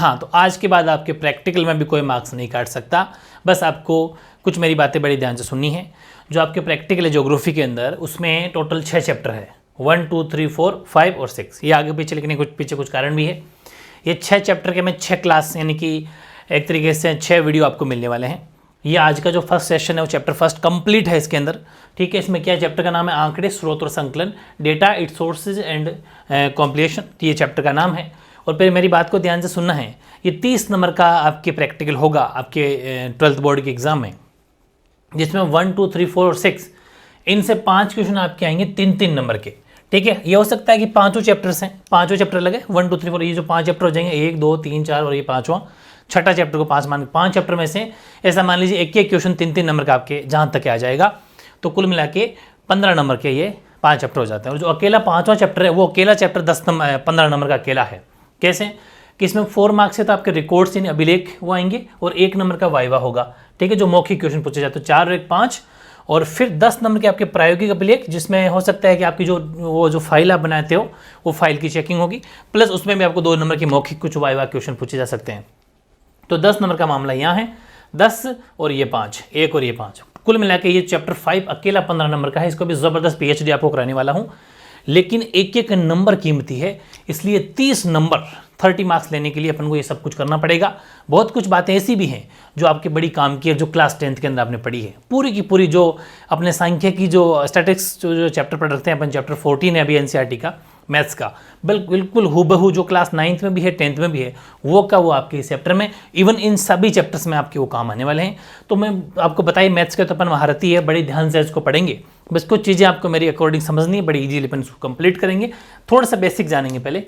हाँ, तो आज के बाद आपके प्रैक्टिकल में भी कोई मार्क्स नहीं काट सकता। बस आपको कुछ मेरी बातें बड़ी ध्यान से सुननी है। जो आपके प्रैक्टिकल है ज्योग्राफी के अंदर, उसमें टोटल 6 चैप्टर है, 1, 2, 3, 4, 5 और 6। ये आगे पीछे लिखने कुछ पीछे कुछ कारण भी है। ये 6 चैप्टर के में 6 क्लास यानी कि एक तरीके से 6 वीडियो आपको मिलने वाले हैं। ये आज का जो फर्स्ट सेशन है वो चैप्टर फर्स्ट कंप्लीट है इसके अंदर, ठीक है। इसमें क्या चैप्टर का नाम है, आंकड़े, स्रोत और संकलन, data, it's sources and complication, ये चैप्टर का नाम है। और फिर मेरी बात को ध्यान से सुनना है। ये 30 नंबर का आपके प्रैक्टिकल होगा आपके 12th बोर्ड के एग्जाम में, जिसमें 1, 2, 3, 4 और 6 इनसे 5 क्वेश्चन आपके आएंगे 3-3 नंबर के, ठीक है। ये हो सकता है कि पांचों चैप्टर्स हैं, पांचों चैप्टर लगे 1, 2, 3, 4, ये जो 5 चैप्टर हो जाएंगे, 1, 2, 3, 4 और ये पांचवा छठा चैप्टर को 5 मान, 5 चैप्टर में से ऐसा मान लीजिए एक क्वेश्चन 3-3 नंबर का आपके जहाँ तक आ जाएगा, तो कुल मिला के 15 नंबर के ये 5 चैप्टर हो जाते हैं। और जो अकेला 5वां चैप्टर है वो अकेला चैप्टर 15 नंबर का अकेला है। कैसे कि इसमें 4 मार्क्स से तो आपके रिकॉर्ड्स यानी अभिलेख वो आएंगे और 1 नंबर का वाइवा होगा, ठीक है, जो मौखिक क्वेश्चन पूछे जाते हैं, 4 और 1 5, और फिर 10 नंबर के आपके प्रायोगिक अभिलेख, जिसमें हो सकता है कि आपकी जो फाइल आप बनाते हो वो फाइल की चेकिंग होगी, प्लस उसमें भी आपको 2 नंबर की मौखिक कुछ वाइवा क्वेश्चन पूछे जा सकते हैं। तो 10 नंबर का मामला यहाँ है, 10 और ये 5, 1 और ये 5, कुल मिला के ये चैप्टर 5 अकेला 15 नंबर का है। इसको भी ज़बरदस्त PhD आपको कराने वाला हूँ, लेकिन एक एक नंबर कीमती है, इसलिए 30 नंबर 30 मार्क्स लेने के लिए अपन को ये सब कुछ करना पड़ेगा। बहुत कुछ बातें ऐसी भी हैं जो आपके बड़ी काम की है, जो क्लास 10th के अंदर आपने पढ़ी है, पूरी की पूरी जो अपने सांख्य की जो स्टैटिक्स जो चैप्टर पढ़ रखते हैं अपन, चैप्टर 14 है अभी NCERT का मैथ्स का, बिल्कुल हूबहू जो क्लास 9th में भी है 10th में भी है वो का वो आपके इस चैप्टर में, इवन इन सभी चैप्टर्स में आपके वो काम आने वाले हैं। तो मैं आपको बताइए मैथ्स के तो अपन महारती है, बड़ी ध्यान से इसको पढ़ेंगे, बस कुछ चीज़ें आपको मेरी अकॉर्डिंग समझनी है, बड़ी इजीली अपन इसको कंप्लीट करेंगे। थोड़ा सा बेसिक जानेंगे पहले।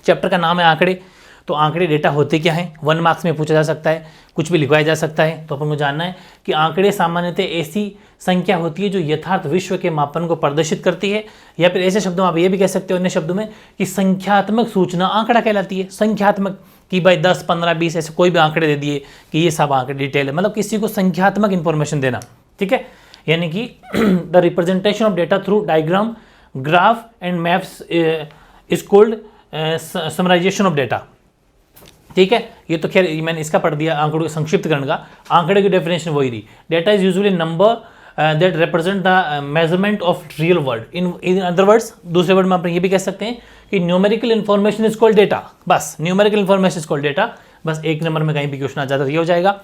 चैप्टर का नाम है आंकड़े, तो आंकड़े डेटा होते क्या हैं, 1 मार्क्स में पूछा जा सकता है, कुछ भी लिखवाया जा सकता है। तो अपन को जानना है कि आंकड़े सामान्यतः ऐसी संख्या होती है जो यथार्थ विश्व के मापन को प्रदर्शित करती है, या फिर ऐसे शब्दों में आप ये भी कह सकते हो अन्य शब्दों में कि संख्यात्मक सूचना आंकड़ा कहलाती है। संख्यात्मक कि भाई 10, 15, 20 ऐसे कोई भी आंकड़े दे दिए कि ये सब आंकड़े डिटेल है, मतलब किसी को संख्यात्मक इंफॉर्मेशन देना, ठीक है। यानी कि the representation of data through diagram, graph and maps is called summarization of data, ठीक है। ये तो खैर मैंने इसका पढ़ दिया आंकड़ों के संक्षिप्तकरण का। आंकड़े की डेफिनेशन वही रही, data is usually number that represent the measurement of real world. In other words, दूसरे वर्ड में आप ये भी कह सकते हैं कि numerical information is called data, बस numerical information is called data, बस 1 नंबर में कहीं भी क्वेश्चन आ जाता तो ये हो जाएगा।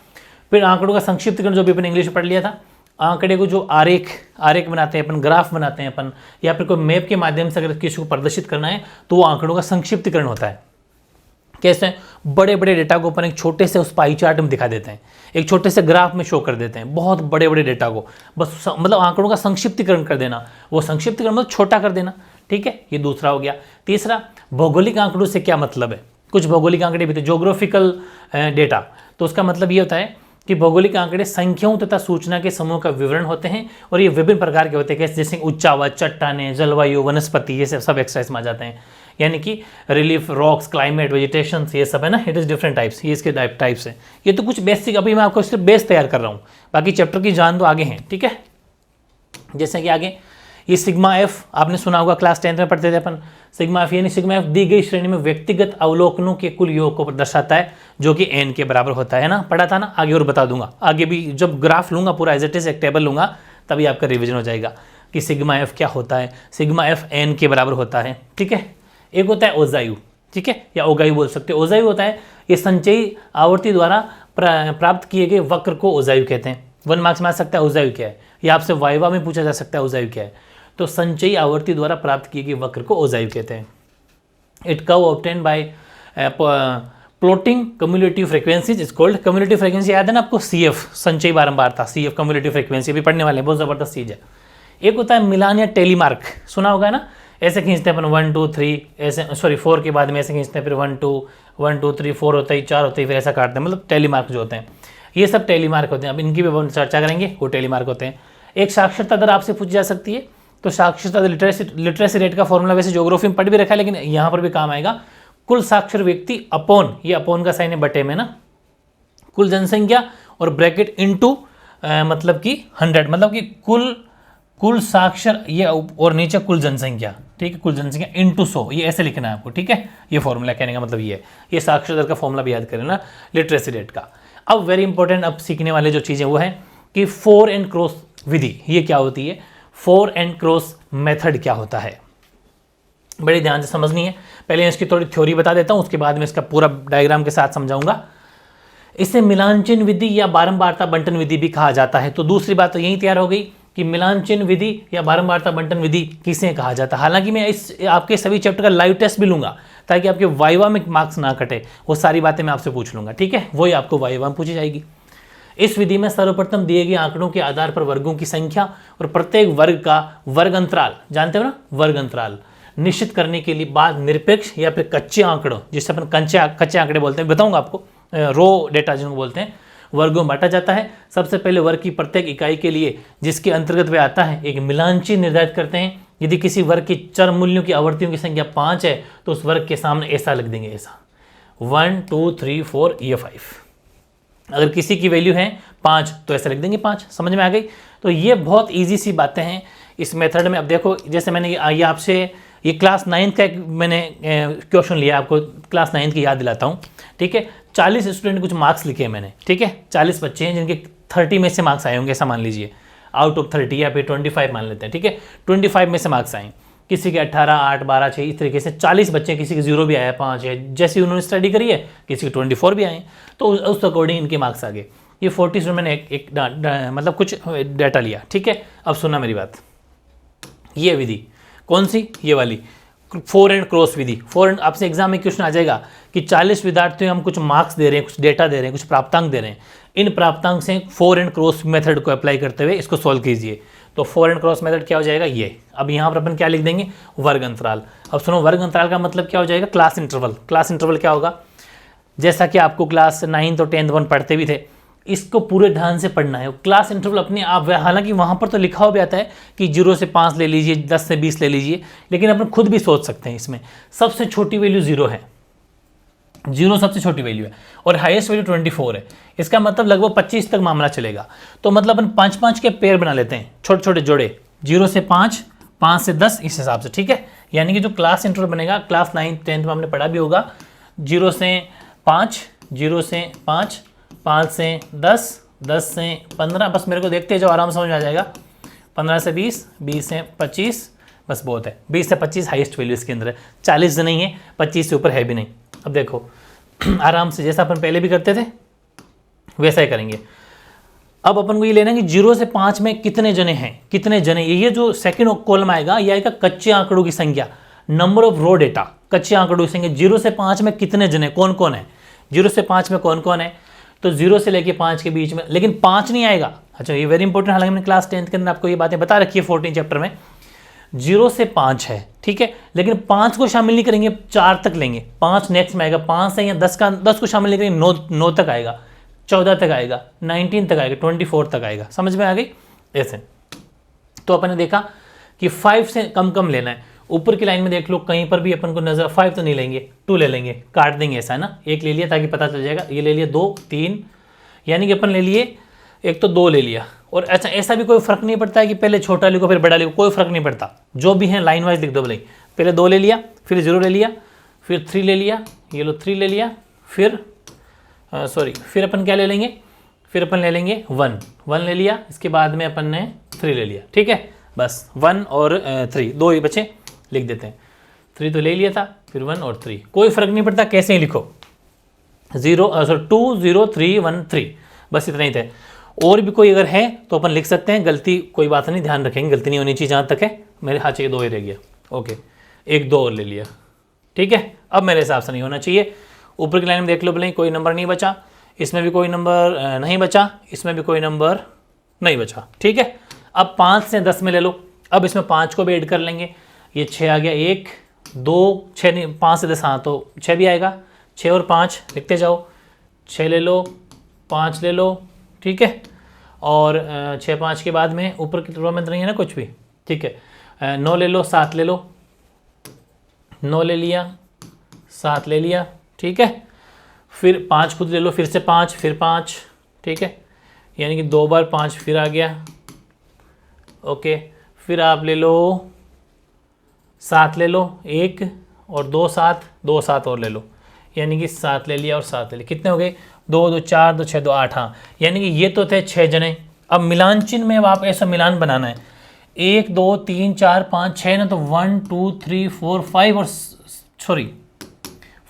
फिर आंकड़ों का संक्षिप्तकरण जो भी अपन इंग्लिश में पढ़ लिया था, आंकड़े को जो आरेख बनाते हैं अपन, ग्राफ बनाते हैं अपन, या फिर कोई मैप के माध्यम से अगर किसी को प्रदर्शित करना है तो वो आंकड़ों का संक्षिप्तीकरण होता है। कैसे, बड़े बड़े डेटा को अपन एक छोटे से उस पाई चार्ट में दिखा देते हैं, एक छोटे से ग्राफ में शो कर देते हैं, बहुत बड़े बड़े डेटा को बस मतलब आंकड़ों का संक्षिप्तीकरण कर देना, वो संक्षिप्तीकरण मतलब छोटा कर देना, ठीक है। ये दूसरा हो गया। तीसरा, भौगोलिक आंकड़ों से क्या मतलब है, कुछ भौगोलिक आंकड़े भी थे, ज्योग्राफिकल डेटा, तो उसका मतलब ये होता है कि भौगोलिक आंकड़े संख्याओं तथा सूचना के समूह का विवरण होते हैं, और ये विभिन्न प्रकार के होते हैं, जैसे उच्चावच, चट्टाने, जलवायु, वनस्पति, ये सब एक्सरसाइज में आ जाते हैं। यानी कि रिलीफ, रॉक्स, क्लाइमेट, वेजिटेशन, ये सब है ना, इट इज़ डिफरेंट टाइप्स, ये इसके टाइप्स हैं। ये तो कुछ बेसिक, अभी मैं आपको सिर्फ बेस तैयार कर रहा हूँ, बाकी चैप्टर की जान तो आगे हैं, ठीक है। जैसे कि आगे ये सिग्मा एफ आपने सुना होगा, क्लास 10th में पढ़ते थे अपन। सिग्मा एफ यानी सिग्मा एफ दी गई श्रेणी में व्यक्तिगत अवलोकनों के कुल योग को दर्शाता है, जो कि n के बराबर होता है ना, पढ़ा था ना, आगे और बता दूंगा, आगे भी जब ग्राफ लूंगा पूरा एज इट इज एक टेबल लूंगा तभी आपका रिवीजन हो जाएगा कि सिग्मा एफ क्या होता है। सिग्मा एफ n के बराबर होता है, ठीक है। एक होता है ओजायु, ठीक है, या ओगायु बोल सकते हो। ओजायु होता है ये संचयी आवर्ती द्वारा प्राप्त किए गए वक्र को ओजायु कहते हैं। 1 मार्क्स में आ सकता है ओजायु क्या है, या आपसे वाइवा में पूछा जा सकता है ओजायु क्या है, तो संचयी आवर्ती द्वारा प्राप्त किए गए वक्र को ओजायु कहते हैं। It curve obtain bye plotting cumulative frequencies is called, cumulative frequency याद है ना आपको, CF संचयी बारंबार था, CF कम्युलेटिव फ्रीक्वेंसी भी पढ़ने वाले हैं, बहुत जबरदस्त चीज है। एक होता है मिलान या टेलीमार्क, सुना होगा ना, ऐसे खींचते हैं अपन 1 2 3 ऐसे, सॉरी 4 के बाद में ऐसे खींचते हैं, फिर 1 2 3 4 होता है, 4 होते हैं, फिर ऐसा काटते हैं, मतलब टेलीमार्क जो होते हैं, ये सब टेलीमार्क होते हैं। अब इनकी भी हम चर्चा करेंगे, वो टेलीमार्क होते हैं। एक साक्षरता दर आपसे पूछी जा सकती है, तो साक्षरता लिटरेसी रेट का फॉर्मूला वैसे ज्योग्राफी में पढ़ भी रखा है, लेकिन यहाँ पर भी काम आएगा। कुल साक्षर व्यक्ति अपॉन, ये अपॉन का साइन है बटे में ना, कुल जनसंख्या और ब्रैकेट इनटू मतलब कि 100, मतलब कि कुल साक्षर ये और नीचे कुल जनसंख्या, ठीक है, कुल जनसंख्या इंटू 100, ये ऐसे लिखना है आपको, ठीक है। ये फॉर्मूला कहने का मतलब ये है, ये साक्षरता दर का फॉर्मूला भी याद करें ना, लिटरेसी रेट का। अब वेरी इंपॉर्टेंट, अब सीखने वाले जो चीज़ें वो है कि 4 एंड क्रॉस विधि ये क्या होती है, 4 एंड क्रॉस मेथड क्या होता है, बड़े ध्यान से समझनी है। पहले इसकी थोड़ी थ्योरी बता देता हूँ, उसके बाद में इसका पूरा डायग्राम के साथ समझाऊंगा। इसे मिलान चिन्ह विधि या बारंबारता बंटन विधि भी कहा जाता है। तो दूसरी बात तो यही तैयार हो गई कि मिलान चिन्ह विधि या बारंबारता बंटन विधि किसे कहा जाता है। हालांकि मैं इस आपके सभी चैप्टर का लाइव टेस्ट भी लूंगा ताकि आपके वाइवा में मार्क्स ना कटे, वो सारी बातें मैं आपसे पूछ लूंगा, ठीक है, वही आपको वाइवा में पूछी जाएगी। इस विधि में सर्वप्रथम दिए गए आंकड़ों के आधार पर वर्गों की संख्या और प्रत्येक वर्ग का वर्ग अंतराल, जानते हो ना, वर्ग अंतराल निश्चित करने के लिए बाद निरपेक्ष या फिर कच्चे आंकड़ों, जिससे अपन कच्चे आंकड़े बोलते हैं, बताऊंगा आपको, रो डेटा जिनको बोलते हैं, वर्गों में बांटा जाता है। सबसे पहले वर्ग की प्रत्येक इकाई के लिए जिसके अंतर्गत वे आता है एक मिलान चिन्ह निर्धारित करते हैं। यदि किसी वर्ग के चर मूल्यों की आवर्तियों की संख्या 5 है तो उस वर्ग के सामने ऐसा लिख देंगे, ऐसा 1 2 3 4 ये 5। अगर किसी की वैल्यू है 5 तो ऐसा लिख देंगे 5। समझ में आ गई? तो ये बहुत ईजी सी बातें हैं इस मेथड में। अब देखो, जैसे मैंने ये आपसे ये क्लास 9 का एक मैंने क्वेश्चन लिया, आपको क्लास 9 की याद दिलाता हूँ, ठीक है। 40 स्टूडेंट कुछ मार्क्स लिखे हैं मैंने, ठीक है, 40 बच्चे हैं जिनके 30 में से मार्क्स आए होंगे, ऐसा मान लीजिए, आउट ऑफ 30 या फिर 25 मान लेते हैं, ठीक है, 25 में से मार्क्स आए, किसी के 18 8 12 6, इस तरीके से 40 बच्चे, किसी के 0 भी आया, 5 है, जैसे उन्होंने स्टडी करी है, किसी के 24 भी आए, तो उस अकॉर्डिंग इनके मार्क्स आ गए। ये 40 स्टूडेंट मैंने एक मतलब कुछ डाटा लिया, ठीक है। अब सुनना मेरी बात, ये विधि कौन सी, ये वाली 4 एंड क्रॉस विधि। 4 एंड, आपसे एग्जाम में क्वेश्चन आ जाएगा कि 40 विद्यार्थियों हम कुछ मार्क्स दे रहे हैं, कुछ डेटा दे रहे हैं, कुछ प्राप्तांक दे रहे हैं, इन प्राप्तांक से 4 एंड क्रॉस मेथड को अप्लाई करते हुए इसको सॉल्व कीजिए। तो 4 एंड क्रॉस मेथड क्या हो जाएगा, ये। अब यहाँ पर अपन क्या लिख देंगे, वर्ग अंतराल। अब सुनो, वर्ग अंतराल का मतलब क्या हो जाएगा, क्लास इंटरवल। क्लास इंटरवल क्या होगा, जैसा कि आपको क्लास 9 और 10 पढ़ते भी थे, इसको पूरे ध्यान से पढ़ना है। क्लास इंटरवल अपने आप, हालांकि वहाँ पर तो लिखा हुआ भी आता है कि 0 से 5 ले लीजिए, 10 से 20 ले लीजिए, लेकिन अपन खुद भी सोच सकते हैं इसमें सबसे छोटी वैल्यू 0 है, 0 सबसे छोटी वैल्यू है और हाईएस्ट वैल्यू 24 है। इसका मतलब लगभग 25 तक मामला चलेगा। तो मतलब अपन 5-5 के पेयर बना लेते हैं, छोटे छोटे जोड़े, 0 से 5, 5 से 10, इस हिसाब से, ठीक है। यानी कि जो क्लास इंटरवल बनेगा, क्लास 9 10 में हमने पढ़ा भी होगा, 0 से 5, 0 से 5, 5 से 10, 10 से 15, बस मेरे को देखते जाओ, आराम समझ में आ जाएगा। 15 से 20, 20 से 25, बस बहुत है, 20 से 25 हाईएस्ट वैल्यू इसके अंदर है, 40 से नहीं है, 25 से ऊपर है भी नहीं। अब देखो आराम से, जैसा अपन पहले भी करते थे वैसा ही करेंगे। अब अपन को ये लेना है कि 0 से 5 में कितने जने हैं, कितने जने, ये जो सेकंड कॉलम आएगा ये आएगा कच्चे आंकड़ों की संख्या, नंबर ऑफ रो डेटा, कच्चे आंकड़ों की संख्या। 0 से 5 में कितने जने, कौन कौन है, 0 से 5 में कौन कौन है, तो 0 से लेके 5 के बीच में, लेकिन 5 नहीं आएगा। अच्छा, ये वेरी इंपॉर्टेंट, हालांकि मैंने क्लास 10 के अंदर आपको ये बातें बता रखी है 14 चैप्टर में। 0 से 5 है, ठीक है, लेकिन 5 को शामिल नहीं करेंगे, 4 तक लेंगे, 5 नेक्स्ट में आएगा, 5 से या 10 को शामिल नहीं करेंगे, 9 तक आएगा, 14 तक आएगा, 19 तक आएगा, 24 तक आएगा। समझ में आ गई? ऐसे तो अपन ने देखा कि 5 से कम कम लेना है। ऊपर की लाइन में देख लो, कहीं पर भी अपन को नजर 5 तो नहीं लेंगे, 2 ले लेंगे, काट देंगे, ऐसा है ना, एक ले लिया ताकि पता चल जाएगा, ये ले लिया 2 3, यानी कि अपन ले लिए एक तो 2 ले लिया। और अच्छा, ऐसा भी कोई फर्क नहीं पड़ता है कि पहले छोटा लिखो फिर बड़ा लिखो, कोई फर्क नहीं पड़ता, जो भी है लाइन वाइज लिख दो। भले पहले 2 ले लिया, फिर 0 ले लिया, फिर 3 ले लिया, ये लो 3 ले लिया, फिर फिर अपन क्या ले लेंगे, फिर अपन ले लेंगे 1 ले लिया, इसके बाद में अपन ने 3 ले लिया, ठीक है। बस 1 और 3 2 ही बचे, लिख देते हैं। 3 तो ले लिया था, फिर 1 और 3, कोई फर्क नहीं पड़ता कैसे ही लिखो, 2 0 3 1 3, बस इतना ही थे। और भी कोई अगर है तो अपन लिख सकते हैं, गलती कोई बात नहीं, ध्यान रखेंगे, गलती नहीं होनी चाहिए जहाँ तक है। मेरे हाथ चाहिए 2 ही रह गया, ओके, 1 2 और ले लिया, ठीक है। अब मेरे हिसाब से नहीं होना चाहिए। ऊपर की लाइन में देख लो, भले कोई नंबर नहीं बचा, इसमें भी कोई नंबर नहीं बचा, इसमें भी कोई नंबर नहीं बचा, ठीक है। अब 5 से 10 में ले लो, अब इसमें 5 को भी ऐड कर लेंगे, ये 6 आ गया, 1 2 6 नहीं, 5 से 10, हाँ तो 6 भी आएगा, 6 और 5 लिखते जाओ, 6 ले लो, 5 ले लो, ठीक है। और 6 5 के बाद में ऊपर की रो में नहीं है ना कुछ भी, ठीक है। 9 ले लो, 7 ले लो, 9 ले लिया, 7 ले लिया, ठीक है। फिर 5 खुद ले लो, फिर से 5, फिर 5, ठीक है, यानी कि 2 बार 5 फिर आ गया, ओके। फिर आप ले लो 7 ले लो, 1 और 2 7, 2 7 और ले लो, यानी कि 7 ले लिया और 7 ले लिया, कितने हो गए 2 2 4 2 6 2 8। हाँ, यानी कि ये तो थे 6 जने। अब मिलान चिन्ह में अब आप ऐसा मिलान बनाना है 1 2 3 4 5 6 ना, तो 1 2 3 4 5 और सॉरी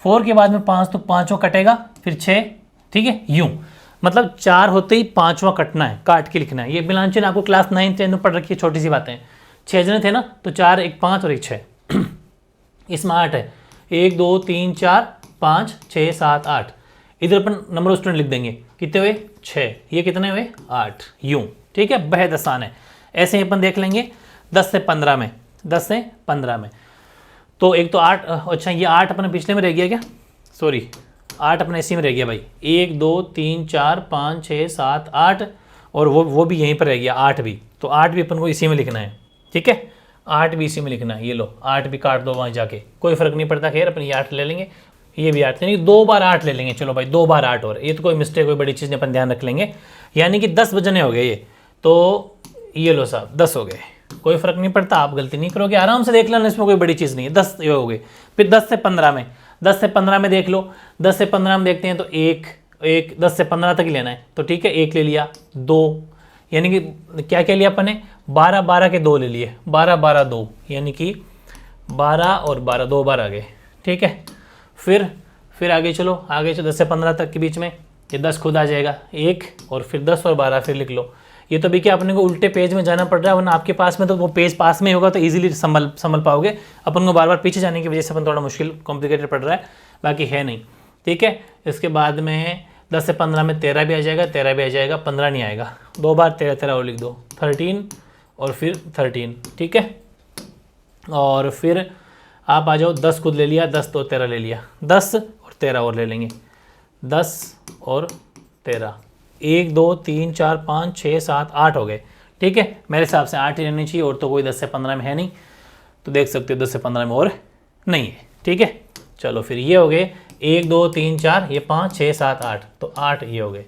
4 के बाद में 5, तो 5वां कटेगा, फिर 6, ठीक है, यूं मतलब 4 होते ही 5वां कटना है, काट के लिखना है। ये मिलान चिन्ह आपको क्लास 9 10 में पढ़ रखी है, छोटी सी बातें। 6 जने थे ना, तो 4 1 5 और 1 6 इसमें 8 है, 1 2 3 4 5 6 7 8। इधर अपन नंबर ऑफ स्टूडेंट लिख देंगे, कितने हुए 6, ये कितने हुए 8, यूं, ठीक है, बेहद आसान है। ऐसे ही अपन देख लेंगे 10 से 15 में, 10 से 15 में तो एक तो 8, अच्छा ये 8 अपने पिछले में रह गया क्या, सॉरी 8 अपने इसी में रह गया भाई, 1 2 3 4 5 6 7 8 और वो भी यहीं पर रह गया 8 भी, तो 8 भी अपन को इसी में लिखना है, ठीक है, 8 भी इसी में लिखना है। ये लो 8 भी काट दो वहाँ जाके, कोई फर्क नहीं पड़ता, खैर अपन ये 8 ले लेंगे, ये भी 8 यानी 2 बार 8 ले लेंगे। चलो भाई 2 बार 8 और ये तो कोई मिस्टेक, कोई बड़ी चीज़ नहीं, अपन ध्यान रख लेंगे। यानी कि 10 बजने हो गए ये, तो ये लो साहब 10 हो गए, कोई फर्क नहीं पड़ता, आप गलती नहीं करोगे, आराम से देख लेना, इसमें कोई बड़ी चीज़ नहीं है। 10 ये हो गए। फिर 10 से 15 में, 10 से 15 में देख लो, 10 से 15 में देखते हैं तो 1 10 से 15 तक ही लेना है, तो ठीक है 1 ले लिया, 2 यानी कि क्या क्या लिया अपन ने 12 12 के 2 ले लिए, 12 12 2 यानी कि 12 और 12 2 बार आ गए, ठीक है। फिर आगे चलो, 10 से 15 तक के बीच में ये 10 खुद आ जाएगा 1 और फिर 10 और 12 फिर लिख लो। ये तो भी क्या अपने को उल्टे पेज में जाना पड़ रहा है, वरना आपके पास में तो वो पेज पास में होगा तो इजीली संभल पाओगे। अपन को बार बार पीछे जाने की वजह से अपन थोड़ा मुश्किल कॉम्प्लिकेटेड पड़ रहा है, बाकी है नहीं, ठीक है। इसके बाद में 10 से 15 में 13 भी आ जाएगा, 13 भी आ जाएगा, 15 नहीं आएगा, 2 बार 13 13 और लिख दो, 13 और फिर 13, ठीक है। और फिर आप आ जाओ 10 खुद ले लिया, 10 तो 13 ले लिया, 10 और 13 और ले लेंगे, 10 और 13, 1 2 3 4 5 6 7 8 हो गए, ठीक है। मेरे हिसाब से 8 ही रहनी चाहिए, और तो कोई 10 से 15 में है नहीं, तो देख सकते हो 10 से 15 में और नहीं है, ठीक है। चलो फिर ये हो गए 1 2 3 4, ये 5 6 7 8, तो 8 ये हो गए।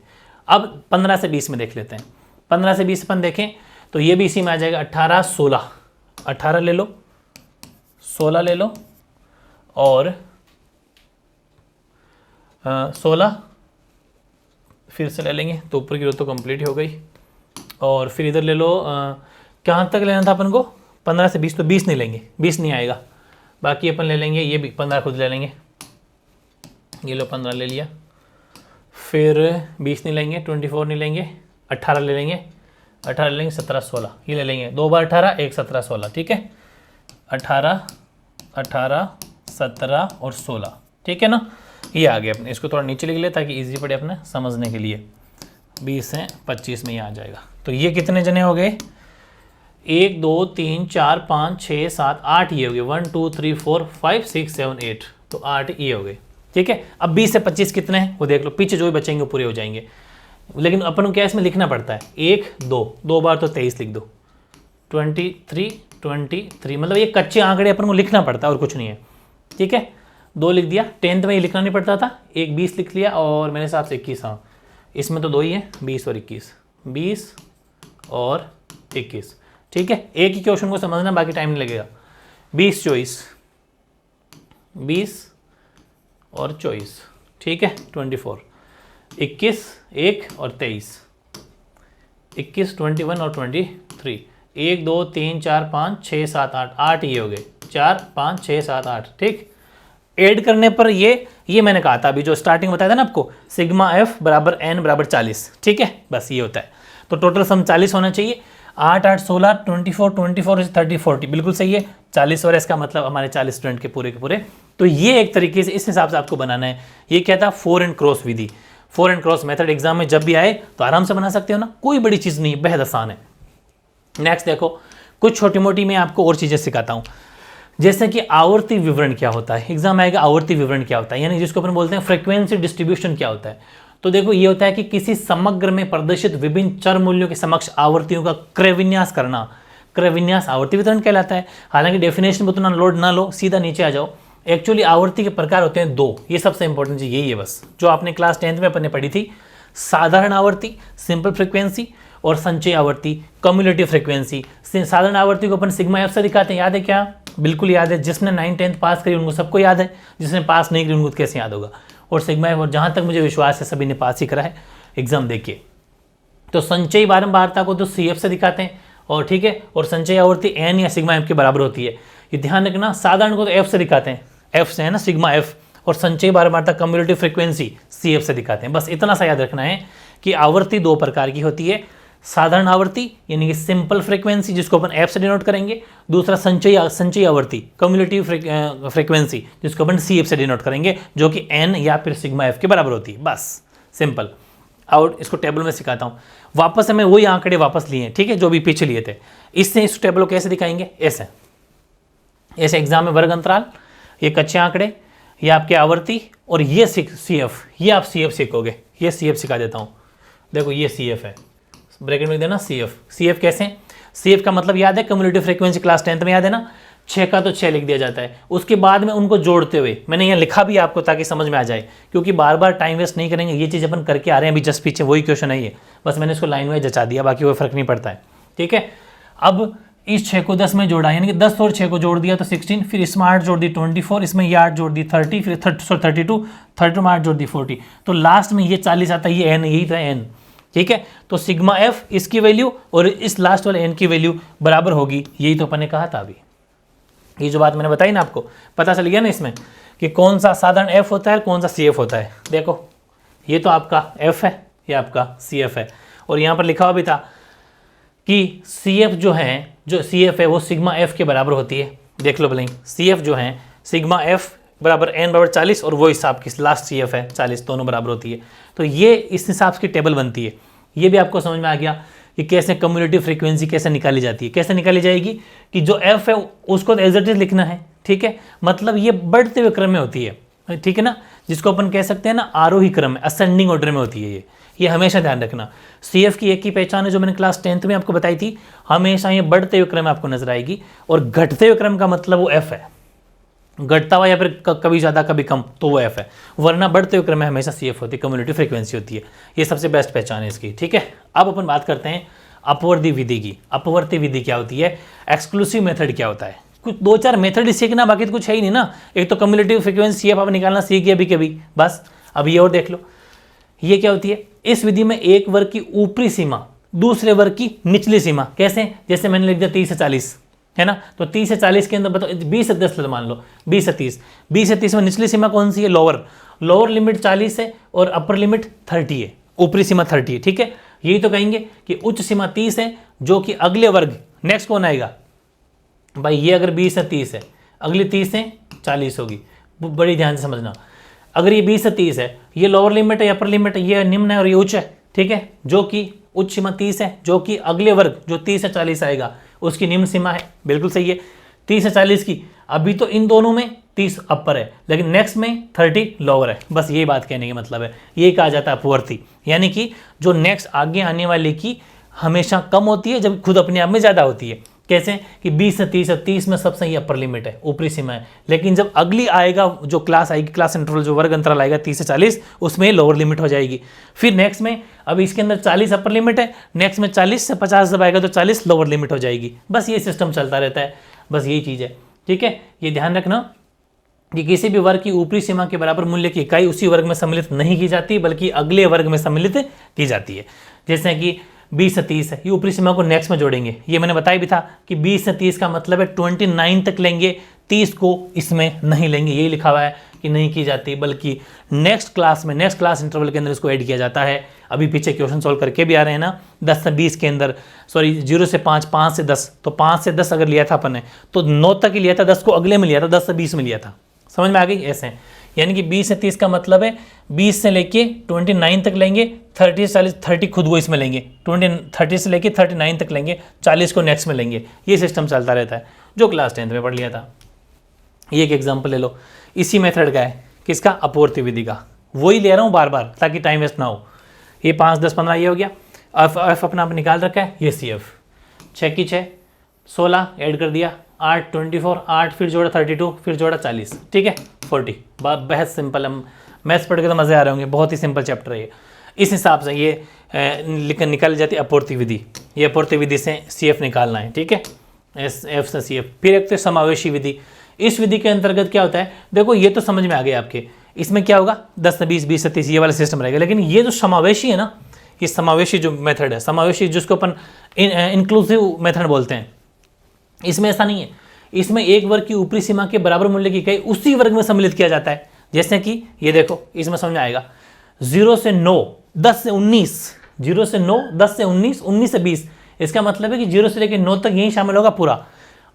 अब 15 से 20 में देख लेते हैं, 15 से 20 अपन देखें तो ये भी इसी में आ जाएगा 18 16, 18 ले लो, 16 ले लो और 16 फिर से ले लेंगे, तो ऊपर की रो तो कंप्लीट हो गई। और फिर इधर ले लो, कहाँ तक लेना था अपन को 15 से 20, तो 20 नहीं लेंगे, 20 नहीं आएगा, बाकी अपन ले लेंगे ये भी 15 खुद ले लेंगे, ये लो 15 ले लिया। फिर 20 नहीं लेंगे, 24 नहीं लेंगे, 18 ले लेंगे, 18 ले लेंगे, 17 16 ये ले लेंगे, 2 बार 18 1 17 16, ठीक है, 18 18 17 और 16, ठीक है ना। ये आ गया अपने, इसको थोड़ा नीचे लिख ले ताकि इजी पड़े अपने समझने के लिए। 20 से 25 में ये आ जाएगा, तो ये कितने जने हो गए 1 2 3 4 5 6 7 8 ये हो गए, 1 2 3 4 5 6 7 8, तो 8 ये हो गए, ठीक है। अब 20 से 25 कितने हैं वो देख लो, पीछे जो भी बचेंगे वो पूरे हो जाएंगे, लेकिन अपन को क्या इसमें लिखना पड़ता है 1 2 बार तो 23 लिख दो, 23 मतलब ये कच्चे आंकड़े अपन को लिखना पड़ता है और कुछ नहीं है, ठीक है। 2 लिख दिया, 10th में ये लिखना नहीं पड़ता था, एक 20 लिख लिया और मेरे हिसाब से 21, हाँ इसमें तो 2 ही है, 20 और 21, 20 और 21, ठीक है। एक ही क्वेश्चन को समझना, बाकी टाइम नहीं लगेगा। 20 24 20 और 24, ठीक है, 24 21 1 और 23 21 21 और 23, 1 2 3 4 5 6 7 8 8 ये हो गए, 4 5 6 7 8, ठीक। ऐड करने पर ये मैंने कहा था अभी जो स्टार्टिंग में बताया था ना आपको, सिग्मा एफ बराबर एन बराबर 40, ठीक है, बस ये होता है। तो टोटल सम 40 होना चाहिए, 8 8 16 24 30 40, बिल्कुल सही है, 40 और इसका मतलब हमारे 40 स्टूडेंट के पूरे। तो ये एक तरीके से इस हिसाब से आपको बनाना है। ये क्या था 4 and cross Vidhi, 4 and cross method exam में जब भी आए तो आराम से बना सकते हो ना, कोई बड़ी चीज़ नहीं, बेहद आसान है। नेक्स्ट देखो, कुछ छोटी मोटी मैं आपको और चीज़ें सिखाता हूँ, जैसे कि आवर्ती विवरण क्या होता है, एग्जाम आएगा आवर्ती विवरण क्या होता है, यानी जिसको अपन बोलते हैं फ्रीक्वेंसी डिस्ट्रीब्यूशन क्या होता है। तो देखो ये होता है कि किसी समग्र में प्रदर्शित विभिन्न चर मूल्यों के समक्ष आवर्तियों का क्रयविन्यास करना, क्रयविन्यास आवर्ती वितरण कहलाता है। हालांकि डेफिनेशन में उतना लोड ना लो, सीधा नीचे आ जाओ। एक्चुअली आवर्ती के प्रकार होते हैं 2, ये सबसे इंपॉर्टेंट चीज़ यही है बस, जो आपने क्लास 10th में अपन ने पढ़ी थी, साधारण आवर्ती सिंपल फ्रीक्वेंसी और संचय आवर्ती कम्युलेटिव फ्रीक्वेंसी। साधारण आवर्ती को अपन सिग्मा एफ से दिखाते हैं, याद है क्या, बिल्कुल याद है, जिसने 9th 10th पास करी उनको सबको याद है, जिसने पास नहीं करी उनको कैसे याद होगा। और सिग्मा एफ, और जहाँ तक मुझे विश्वास है सभी ने पास ही करा है एग्जाम देखिए। तो संचयी बारंबारता को तो सी एफ से दिखाते हैं, और ठीक है, और संचयी आवर्ती एन या सिग्मा एफ के बराबर होती है। ये ध्यान रखना, साधारण को तो एफ से दिखाते हैं, एफ से है ना सिग्मा एफ, और संचयी बारंबारता कम्युलेटिव फ्रीक्वेंसी सी एफ से दिखाते हैं। बस इतना सा याद रखना है कि आवर्ती दो प्रकार की होती है, साधारण आवर्ती यानी कि सिंपल फ्रीक्वेंसी जिसको अपन एफ से डिनोट करेंगे, दूसरा संचयी आवर्ती कम्युलेटिव फ्रीक्वेंसी जिसको अपन सी एफ से डिनोट करेंगे, जो कि एन या फिर सिग्मा एफ के बराबर होती है। बस सिंपल। और इसको टेबल में सिखाता हूँ। वापस हमें वही आंकड़े वापस लिए हैं, ठीक है, जो भी पीछे लिए थे। इससे इस टेबल को कैसे दिखाएंगे, ऐसे ऐसे एग्जाम में वर्ग अंतराल, ये कच्चे आंकड़े, ये आपके आवर्ती, और ये सी एफ, ये आप सी एफ सीखोगे। ये सी एफ सिखा देता हूँ, देखो ये सी एफ है, ब्रैकेट में देना सी एफ। सी एफ कैसे, सी एफ का मतलब याद है, कम्युलेटिव फ्रीक्वेंसी क्लास 10th में याद है ना, 6 का तो 6 लिख दिया जाता है। उसके बाद में उनको जोड़ते हुए मैंने यहाँ लिखा भी आपको ताकि समझ में आ जाए, क्योंकि बार बार टाइम वेस्ट नहीं करेंगे, ये चीज़ अपन करके आ रहे हैं अभी जस्ट पीछे, वही क्वेश्चन है ये, बस मैंने इसको लाइन वाइज जचा दिया, बाकी कोई फर्क नहीं पड़ता है, ठीक है। अब इस 6 को 10 में जोड़ा, यानी कि 10 और 6 को जोड़ दिया तो 16, फिर इसमें 8 जोड़ दी 24, इसमें ये 8 जोड़ दी 30, फिर 32 में 8 जोड़ दी 40, तो लास्ट में ये 40 आता है, ये एन, यही था एन, ठीक है। तो सिग्मा एफ इसकी वैल्यू और इस लास्ट वाले एन की वैल्यू बराबर होगी, यही तो अपन ने कहा था अभी। ये जो बात मैंने बताई ना आपको, पता चल गया ना इसमें कि कौन सा साधारण एफ होता है, कौन सा सी एफ होता है। देखो ये तो आपका एफ है, ये आपका सी एफ है, और यहाँ पर लिखा हुआ भी था कि सी एफ जो है, जो सी एफ है वो सिग्मा एफ के बराबर होती है। देख लो भले, सी एफ जो है सिग्मा एफ बराबर एन बराबर 40, और वो हिसाब की लास्ट सी एफ है 40, दोनों बराबर होती है। तो ये इस हिसाब की टेबल बनती है। ये भी आपको समझ में आ गया कि कैसे कम्युलेटिव फ्रीक्वेंसी कैसे निकाली जाती है। कैसे निकाली जाएगी कि जो एफ है उसको एज इट इज लिखना है, ठीक है, मतलब ये बढ़ते हुए क्रम में होती है, ठीक है ना, जिसको अपन कह सकते हैं ना आरोही क्रम में, असेंडिंग ऑर्डर में होती है ये हमेशा ध्यान रखना। सी एफ की एक ही पहचान है जो मैंने क्लास 10th में आपको बताई थी, हमेशा ये बढ़ते हुए क्रम में आपको नजर आएगी, और घटते हुए क्रम का मतलब वो एफ है, घटता हुआ या फिर कभी ज़्यादा कभी कम तो वो एफ है, वरना बढ़ते हुए क्रम में हमेशा सी एफ होती है, कम्युलेटिव फ्रीक्वेंसी होती है। ये सबसे बेस्ट पहचान है इसकी, ठीक है। अब अपन बात करते हैं अपवर्ती विधि की। अपवर्ती विधि क्या होती है, एक्सक्लूसिव मेथड क्या होता है। कुछ 2-4 मेथड ही सीखना, बाकी तो कुछ है ही नहीं ना। एक तो कम्युलेटिव फ्रीक्वेंसी सी एफ आप निकालना सीख गया अभी कभी, बस अब ये और देख लो। ये क्या होती है, इस विधि में एक वर्ग की ऊपरी सीमा दूसरे वर्ग की निचली सीमा, कैसे, जैसे मैंने लिख दिया 30 से 40 है ना, तो 30 से 40 के अंदर बताओ, 20 से 10 मान लो, 20 से 30, 20 से 30 में निचली सीमा कौन सी है, लोअर लिमिट 40 है और अपर लिमिट 30 है, ऊपरी सीमा 30 है, ठीक है। यही तो कहेंगे कि उच्च सीमा 30 है, जो कि अगले वर्ग नेक्स्ट कौन आएगा भाई, ये अगर 20 से 30 है, अगली 30 से 40 होगी, बड़ी ध्यान से समझना। अगर ये 20 से 30 है, ये लोअर लिमिट है, अपर लिमिट है, ये निम्न है और ये उच्च है, ठीक है, जो कि उच्च सीमा 30 है, जो कि अगले वर्ग जो 30 से 40 आएगा उसकी निम्न सीमा है, बिल्कुल सही है 30 से 40 की। अभी तो इन दोनों में 30 अपर है, लेकिन नेक्स्ट में 30 लोअर है, बस यही बात कहने का मतलब है। ये कहा जाता है अपवर्ती, यानी कि जो नेक्स्ट आगे आने वाले की हमेशा कम होती है जब खुद अपने आप में ज़्यादा होती है। कैसे कि 20 से 30 है, 30 में सबसे ही अपर लिमिट है, ऊपरी सीमा है, लेकिन जब अगली आएगा जो क्लास आएगी, क्लास इंटरवल जो वर्ग अंतराल आएगा 30 से 40, उसमें लोअर लिमिट हो जाएगी। फिर नेक्स्ट में, अब इसके अंदर 40 अपर लिमिट है, नेक्स्ट में 40 से 50 जब आएगा तो 40 लोअर लिमिट हो जाएगी। बस ये सिस्टम चलता रहता है, बस यही चीज़ है, ठीक है। ये ध्यान रखना कि किसी भी वर्ग की ऊपरी सीमा के बराबर मूल्य की इकाई उसी वर्ग में सम्मिलित नहीं की जाती, बल्कि अगले वर्ग में सम्मिलित की जाती है। जैसे कि 20 से 30 है, ये ऊपरी सीमा को नेक्स्ट में जोड़ेंगे। ये मैंने बताया भी था कि 20 से 30 का मतलब है 29 तक लेंगे, 30 को इसमें नहीं लेंगे, यही लिखा हुआ है कि नहीं की जाती, बल्कि नेक्स्ट क्लास में, नेक्स्ट क्लास इंटरवल के अंदर इसको ऐड किया जाता है। अभी पीछे क्वेश्चन सॉल्व करके भी आ रहे हैं ना, 10 से 20 के अंदर, सॉरी 0 से 5, 5 से 10, तो 5 से 10 अगर लिया था अपन ने तो 9 तक ही लिया था, 10 को अगले में लिया था, 10 से 20 में लिया था। समझ में आ गई, ऐसे यानी कि 20 से 30 का मतलब है 20 से लेके 29 तक लेंगे, 30 से 40, 30 खुद वो इसमें लेंगे, 30 से लेके 39 तक लेंगे, 40 को नेक्स्ट में लेंगे। ये सिस्टम चलता रहता है, जो क्लास 10th में पढ़ लिया था। ये एक एग्जाम्पल ले लो, इसी मेथड का है, किसका, अपवर्ती विधि का। वही ले रहा हूँ बार बार ताकि टाइम वेस्ट ना हो। ये 5, 10, 15 ये हो गया, एफ अपना आप निकाल रखा है, ये सी एफ 6 की 6, 16 ऐड कर दिया, 8 24, 8 फिर जोड़ा 32, फिर जोड़ा 40, ठीक है 40। बहुत सिंपल है, मैथ्स पढ़ के तो मज़े आ रहे होंगे, बहुत ही सिंपल चैप्टर है ये। इस हिसाब से ये निकाली जाती है अपवर्ती विधि। ये अपवर्ती विधि से सी एफ निकालना है, ठीक है। एस एफ से सी एफ। फिर एक तो समावेशी विधि, इस विधि के अंतर्गत क्या होता है, देखो ये तो समझ में आ गया आपके, इसमें क्या होगा 10 से 20, 20 से 30 ये वाला सिस्टम रहेगा। लेकिन ये जो समावेशी है ना, ये समावेशी जो मेथड है, समावेशी जिसको अपन इंक्लूसिव मेथड बोलते हैं, इसमें ऐसा नहीं है। इसमें एक वर्ग की ऊपरी सीमा के बराबर मूल्य की इकाई उसी वर्ग में सम्मिलित किया जाता है। जैसे कि ये देखो, इसमें समझ में आएगा 0 से 9, 10 से 19, 0 से 9, 10 से 19, 19 से 20। इसका मतलब है कि 0 से लेकर 9 तक यही शामिल होगा पूरा,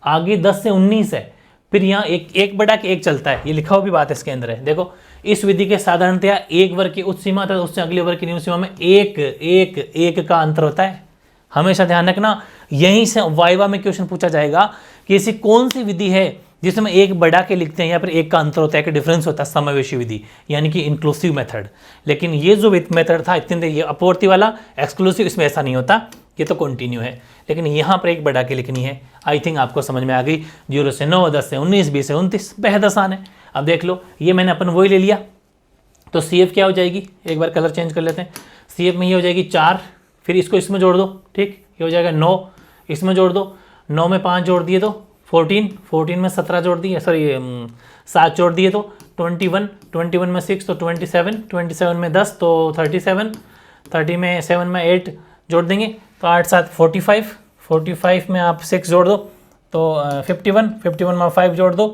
आगे 10 से 19 है। फिर यहाँ एक बटा के एक चलता है, ये लिखा हुआ भी बात है इसके अंदर है। देखो इस विधि के साधारणतया एक वर्ग की उच्च सीमा तथा उससे अगले वर्ग की निम्न सीमा में एक का अंतर होता है। हमेशा ध्यान रखना, यहीं से वाइवा में क्वेश्चन पूछा जाएगा कि ऐसी कौन सी विधि है जिसमें एक बढ़ा के लिखते हैं या फिर एक का अंतर होता है, कि डिफरेंस होता है, समावेशी विधि यानी कि इंक्लूसिव मेथड। लेकिन ये जो मेथड था इतने ये अपवर्ती वाला एक्सक्लूसिव, इसमें ऐसा नहीं होता, ये तो कंटिन्यू है। लेकिन यहाँ पर एक बढ़ा के लिखनी है। आई थिंक आपको समझ में आ गई। 0 से 9, 10 से 19, 20 से 29, बेहद आसान है। अब देख लो, ये मैंने अपन वही ले लिया, तो सी एफ क्या हो जाएगी, एक बार कलर चेंज कर लेते हैं। सी एफ में ये हो जाएगी 4, फिर इसको इसमें जोड़ दो, ठीक, ये हो जाएगा 9, इसमें जोड़ दो, 9 में 5 जोड़ दिए तो 14, 14 में 17 जोड़ दिए, सॉरी 7 जोड़ दिए तो 21, 21 में 6 तो 27, 27 में 10 तो 37, 30 में 7 में 8 जोड़ देंगे तो 8 7 45, 45 में आप 6 जोड़ दो तो 51, 51 में 5 जोड़ दो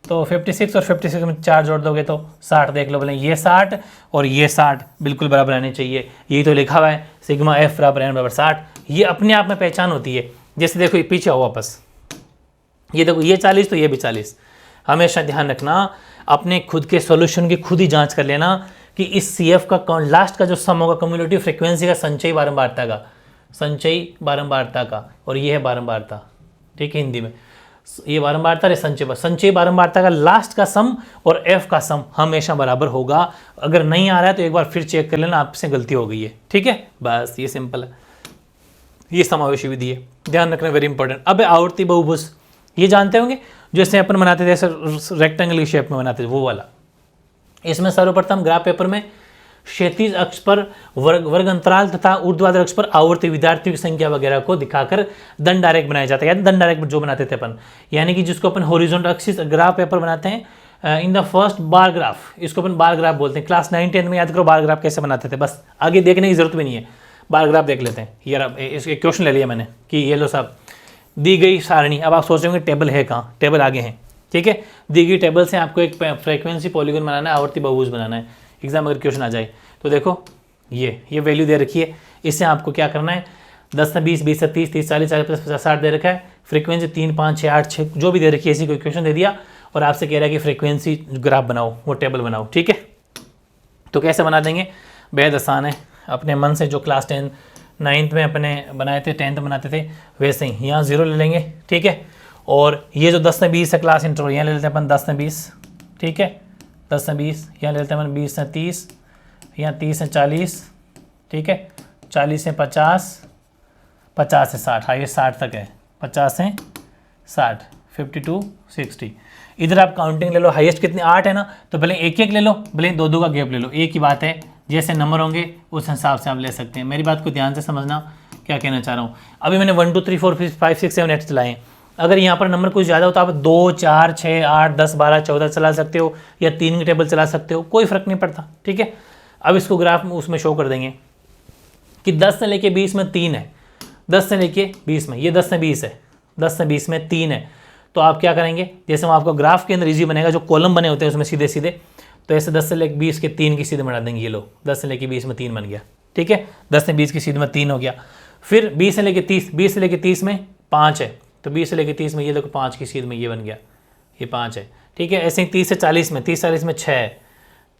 तो 56, और 56 में 4 जोड़ दोगे तो 60। देख लो, बोले ये 60 और ये 60 बिल्कुल बराबर आने चाहिए। यही तो लिखा हुआ है, सिग्मा एफ बराबर एन बराबर 60। ये अपने आप में पहचान होती है। जैसे देखो ये पीछे हो वापस, ये देखो ये 40 तो ये भी 40। हमेशा ध्यान रखना, अपने खुद के सॉल्यूशन की खुद ही जांच कर लेना कि इस सी एफ का लास्ट का जो सम होगा कम्युलेटिव फ्रीक्वेंसी का, संचयी बारंबारता का, संचयी बारंबारता का, और ये है बारंबारता, ठीक है, हिंदी में ये बारंबारता संचयी बारंबारता का लास्ट का सम और एफ का सम हमेशा बराबर होगा। अगर नहीं आ रहा है तो एक बार फिर चेक कर लेना, आपसे गलती हो गई है, ठीक है, बस ये सिंपल है। ये समावेशी विधि है, ध्यान रखना, वेरी इंपॉर्टेंट। अब आवर्ती बहुभुज, ये जानते होंगे, जैसे अपन बनाते थे, ऐसे रेक्टेंगल की शेप में बनाते थे, वो वाला। इसमें सर्वप्रथम ग्राफ पेपर में क्षैतिज अक्ष पर वर्ग अंतराल तथा ऊर्ध्वाधर अक्ष पर आवर्ती विद्यार्थियों की संख्या वगैरह को दिखाकर दंड आरेख बनाया जाता है। दंड आरेख जो बनाते थे अपन, यानी कि जिसको अपन हॉरिजॉन्टल एक्सिस ग्राफ पेपर बनाते हैं in the first bar graph, इसको अपन बार ग्राफ बोलते हैं। क्लास 9 10 में याद करो बार ग्राफ कैसे बनाते थे, बस आगे देखने की जरूरत भी नहीं है, बार ग्राफ देख लेते हैं। ये इसके क्वेश्चन ले लिया मैंने कि ये लो साहब, दी गई सारणी, अब आप सोच रहे होंगे टेबल है कहाँ, टेबल आगे है, ठीक है। दी गई टेबल से आपको एक फ्रीक्वेंसी पॉलीगॉन बनाना है, आवर्ती बहुभुज बनाना है। एग्जाम अगर क्वेश्चन आ जाए तो देखो ये वैल्यू दे रखी है, इससे आपको क्या करना है, 10 से 20, 20 से 30, 30 40, 40 50 60 दे रखा है। फ्रीक्वेंसी 3 5 6 8 6 जो भी दे रखी है, इसी को क्वेश्चन दे दिया और आपसे कह रहा है कि फ्रीक्वेंसी ग्राफ बनाओ, वो टेबल बनाओ, ठीक है। तो कैसे बना देंगे, बेहद आसान है, अपने मन से जो क्लास 10 9th में अपने बनाए थे, 10th बनाते थे, वैसे ही यहाँ 0 ले लेंगे, ठीक है। और ये जो 10 से 20 है क्लास इंटरवल, यहाँ ले लेते हैं अपन 10 से 20, ठीक है, 10 से 20, यहाँ ले लेते हैं अपन 20 से 30, यहाँ 30 से 40, ठीक है, 40 से 50, 50 से 60, हाँ ये 60 तक है, 50 से 60, 52 60। इधर आप काउंटिंग ले लो, हाईएस्ट कितनी 8 है ना, तो भले एक एक ले लो, भले 2 का गैप ले लो, एक ही बात है, जैसे नंबर होंगे उस हिसाब से आप ले सकते हैं। मेरी बात को ध्यान से समझना, क्या कहना चाह रहा हूँ। अभी मैंने 1 2 3 4 5 6 7 8 चलाए, अगर यहाँ पर नंबर कुछ ज़्यादा हो तो आप 2 4 6 8 10 12 14 चला सकते हो, या 3 की टेबल चला सकते हो, कोई फर्क नहीं पड़ता, ठीक है। अब इसको ग्राफ में उसमें शो कर देंगे कि 10 से लेके 20 में 3 है, 10 से लेके 20 में, ये 10 से 20 है, 10 से 20 में 3 है, तो आप क्या करेंगे, जैसे वो आपको ग्राफ के अंदर इजी बनेगा, जो कॉलम बने होते हैं उसमें सीधे सीधे, तो ऐसे 10 से लेके 20 के 3 की सीधे बढ़ा देंगे, ये लो 10 से लेके 20 में 3 बन गया, ठीक है, 10 से 20 की सीधे में 3 हो गया। फिर 20 से लेके 30, 20 से लेके 30 में 5 है, तो 20 से लेके 30 में ये देखो 5 की सीध में ये बन गया, ये 5 है, ठीक है। ऐसे ही 30 से 40 में, 30 40 में 6 है,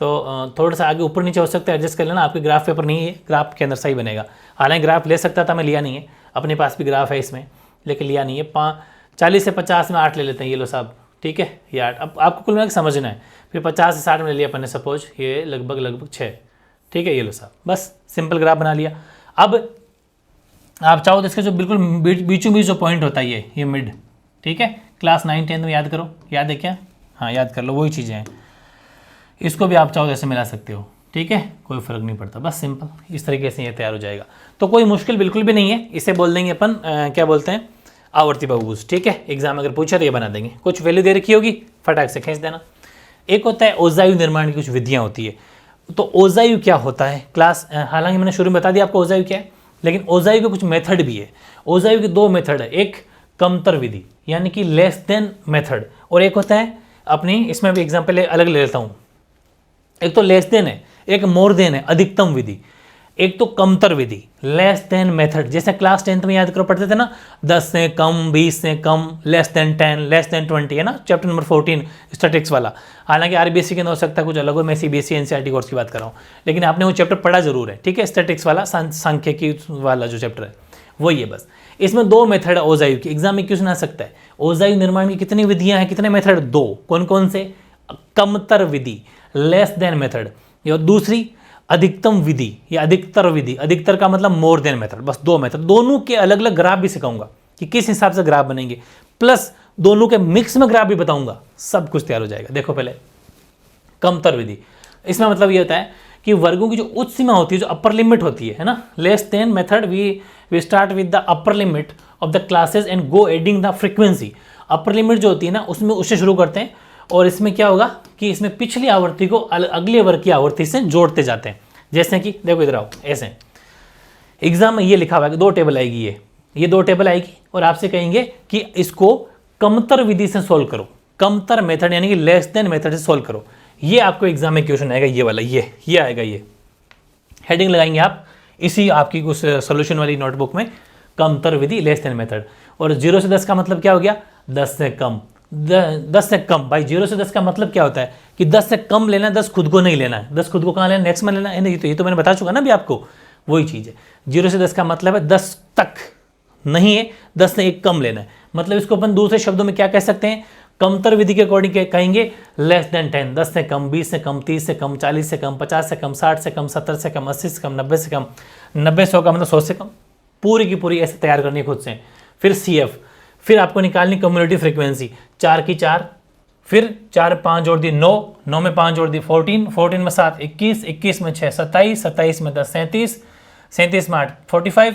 तो थोड़ा सा आगे ऊपर नीचे हो सकता है, एडजस्ट कर लेना, आपके ग्राफ पेपर नहीं है, ग्राफ के अंदर सही बनेगा। हालांकि ग्राफ ले सकता था, मैं लिया नहीं है, अपने पास भी ग्राफ है इसमें, लेकिन लिया नहीं है। 40 से 50 में 8 ले लेते हैं, ये लो साहब, ठीक है, ये 8। अब आपको कुल मिला के समझना है। फिर 50 से 60 में ले लिया अपन ने, सपोज ये लगभग 6, ठीक है, ये लो साहब, बस सिंपल ग्राफ बना लिया। अब आप चाहो तो इसके जो बिल्कुल बीचों बीच जो पॉइंट होता है ये मिड, ठीक है, क्लास 9 10 में याद करो, याद है क्या, हाँ याद कर लो, वही चीज़ें हैं। इसको भी आप चाहो जैसे मिला सकते हो, ठीक है, कोई फ़र्क नहीं पड़ता, बस सिंपल इस तरीके से ये तैयार हो जाएगा। तो कोई मुश्किल बिल्कुल भी नहीं है, इसे बोल देंगे अपन क्या बोलते हैं, आवर्ती बहुभुज। ठीक है, एग्जाम अगर पूछा तो ये बना देंगे, कुछ वैल्यू दे रखी होगी फटाक से खींच देना। एक होता है ओजायु निर्माण की कुछ विधियां होती है। तो ओजायु क्या होता है क्लास, हालांकि मैंने शुरू में बता दिया आपको ओजायु क्या है, लेकिन ओजायु के कुछ मेथड भी है। ओजायु के दो मेथड है, एक कमतर विधि यानी कि लेस देन मेथड, और एक होता है अपनी, इसमें भी एग्जाम्पल अलग ले लेता हूँ। एक तो लेस देन है, एक मोर देन है, अधिकतम विधि। एक तो कमतर विधि लेस देन मेथड, जैसे क्लास 10th में याद करो पढ़ते थे ना, 10 से कम, 20 से कम, लेस देन 10, लेस देन 20, है ना, चैप्टर नंबर 14 स्टैटिक्स वाला। हालांकि आरबीएससी के अंदर हो सकता है कुछ अलग हो, मैं सीबीएसई एनसीईआरटी कोर्स की बात कर रहा हूँ, लेकिन आपने वो चैप्टर पढ़ा जरूर है। ठीक है, स्टैटिक्स वाला, सांख्यिकी वाला जो चैप्टर है वही है बस। इसमें दो मेथड है ओजायु की, एग्जाम में क्वेश्चन आ सकता है। ओजायु निर्माण की कितनी विधियां हैं, कितने मेथड, दो। कौन कौन से, कमतर विधि लेस देन मेथड, और दूसरी अधिकतम विधि या अधिकतर विधि, अधिकतर का मतलब मोर देन मेथड, बस दो मेथड। दोनों के अलग अलग ग्राफ भी सिखाऊंगा कि किस हिसाब से ग्राफ बनेंगे, प्लस दोनों के मिक्स में ग्राफ भी बताऊंगा, सब कुछ तैयार हो जाएगा। देखो पहले कमतर विधि, इसमें मतलब ये होता है कि वर्गों की जो उच्च सीमा होती है, जो अपर लिमिट होती है ना, less than method we start with the upper limit of the classes and go adding the frequency. Upper limit जो होती है ना, उसमें उससे शुरू करते हैं, और इसमें क्या होगा कि इसमें पिछली आवृत्ति को अगले वर्ग की आवृत्ति से जोड़ते जाते हैं। जैसे कि देखो इधर आओ, ऐसे एग्जाम में ये लिखा हुआ है कि दो टेबल आएगी, ये दो टेबल आएगी, और आपसे कहेंगे कि इसको कमतर विधि से सोल्व करो, कमतर मेथड यानी कि लेस देन मेथड से सोल्व करो। ये आपको एग्जाम में क्वेश्चन आएगा, ये वाला, ये आएगा, ये हेडिंग लगाएंगे आप इसी आपकी उस सोल्यूशन वाली नोटबुक में, कमतर विधि लेस देन मेथड। और 0 से 10 का मतलब क्या हो गया, 10 से कम। 10 से कम, भाई 0 से 10 का मतलब क्या होता है कि 10 से कम लेना है, 10 खुद को नहीं लेना है। 10 खुद को कहाँ लेना है, नेक्स्ट में लेना है, नहीं तो ये तो मैंने बता चुका ना अभी आपको, वही चीज़ है। 0 से 10 का मतलब है 10 तक नहीं है, 10 से एक कम लेना है। मतलब इसको अपन दूसरे शब्दों में क्या कह सकते हैं, कमतर विधि के अकॉर्डिंग कहेंगे लेस देन 10, 10 से कम, 20 से कम, 30 से कम, 40 से कम, 50 से कम, 60 से कम, 70 से कम, 80 से कम, 90 से कम, 90 100 का मतलब 100 से कम, पूरी की पूरी ऐसे तैयार करनी है खुद से। फिर CF, फिर आपको निकालनी कम्युनिटी फ्रीक्वेंसी, 4 की 4, फिर 4 5 जोड़ दी 9, 9 में 5 जोड़ दी 14, 14 में 7 21, 21 में 6 27, 27 में 10 37, 37 में 8 45,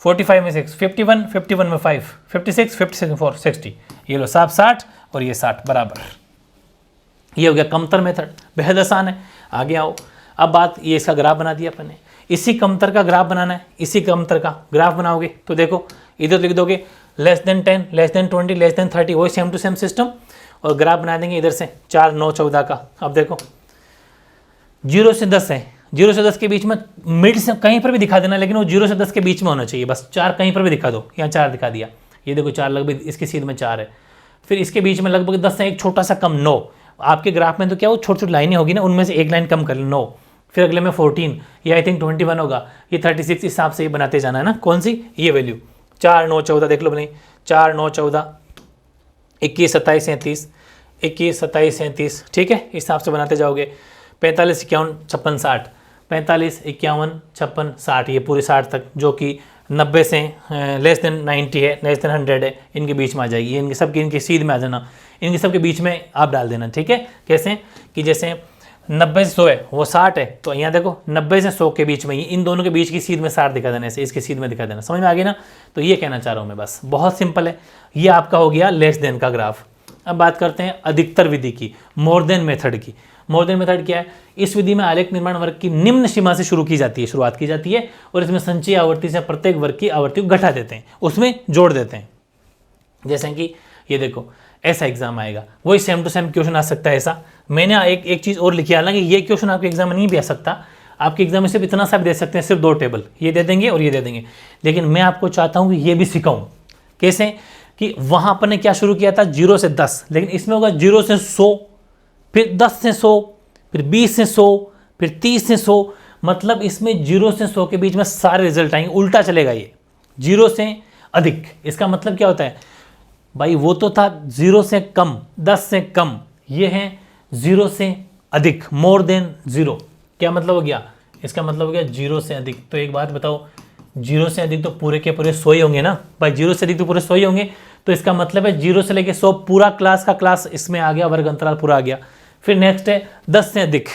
45 में 6 51, 51 में 5 56, 56 में 4 60। ये लो 60 और ये 60 बराबर। ये हो गया कमतर मेथड, बेहद आसान है। आगे आओ, अब बात ये इसका ग्राफ बना दिया अपन ने, इसी कमतर का ग्राफ बनाना है। इसी कमतर का ग्राफ बनाओगे तो देखो इधर लिख दोगे less than 10, less than 20, less than 30, वही सेम टू सेम सिस्टम, और ग्राफ बना देंगे इधर से 4 9 14 का। अब देखो 0 से 10 है, 0 से 10 के बीच में मिड से कहीं पर भी दिखा देना, लेकिन वो 0 से 10 के बीच में होना चाहिए, बस 4 कहीं पर भी दिखा दो। यहाँ 4 दिखा दिया, ये देखो 4 लगभग इसके सीध में 4 है। फिर इसके बीच में लगभग 10 से एक छोटा सा कम 9। आपके ग्राफ में तो क्या वो छोटी छोटी लाइनें होगी ना, उनमें से एक लाइन कम कर लो 9, फिर अगले में 14, ये आई थिंक 21 होगा, ये 36, इस हिसाब से ये बनाते जाना है ना। कौन सी, ये वैल्यू 4 9 14 देख लो भाई, 4 9 14, 21 27 37, 21 27 37, ठीक है, इस हिसाब से बनाते जाओगे। 45 51 56 60, 45 51 56 60, ये पूरे 60 तक, जो कि 90 से लेस देन 90 है, लेस देन 100 है, इनके बीच में आ जाएगी। इनके सब की इनके सीध में आ जाना, इनके सब के बीच में आप डाल देना। ठीक है, कैसे कि जैसे 90 से 100 है, वो 60 है, तो यहाँ देखो 90 से 100 के बीच में ही इन दोनों के बीच की सीध में 60 दिखा देना, ऐसे इसके सीध में दिखा देना। समझ में आ गई ना। तो ये कहना चाह रहा हूँ मैं, बस बहुत सिंपल है। ये आपका हो गया लेस देन का ग्राफ। अब बात करते हैं अधिकतर विधि की, मोर देन मेथड की। मोर देन मेथड क्या है, इस विधि में आलेख निर्माण वर्ग की निम्न सीमा से शुरुआत की जाती है, और इसमें संचयी आवृत्ति से प्रत्येक वर्ग की आवृत्ति को घटा देते हैं, उसमें जोड़ देते हैं। जैसे कि ये देखो ऐसा एग्जाम आएगा, वही सेम टू सेम क्वेश्चन आ सकता है ऐसा। मैंने एक चीज़ और लिखी है, हालांकि ये क्वेश्चन आपके एग्जाम में नहीं भी आ सकता, आपके एग्जाम में सिर्फ इतना सा भी दे सकते हैं, सिर्फ 2 टेबल ये दे देंगे और ये दे देंगे। लेकिन मैं आपको चाहता हूँ कि ये भी सिखाऊं। कैसे कि वहाँ पर ने क्या शुरू किया था 0 से 10, लेकिन इसमें होगा 0 से 100, फिर 10 से 100, फिर 20 से 100, फिर 30 से 100। मतलब इसमें 0 से 100 के बीच में सारे रिजल्ट आएंगे, उल्टा चलेगा ये 0 से अधिक। इसका मतलब क्या होता है भाई, वो तो था 0 से कम, 10 से कम, ये है 0 से अधिक, मोर देन 0। क्या मतलब हो गया, इसका मतलब हो गया 0 से अधिक। तो एक बात बताओ, 0 से अधिक तो पूरे के पूरे 100 ही होंगे ना भाई, 0 से अधिक तो पूरे 100 ही होंगे। तो इसका मतलब है 0 से लेके 100 पूरा क्लास का क्लास इसमें आ गया, वर्ग अंतराल पूरा आ गया। फिर नेक्स्ट है 10 से अधिक,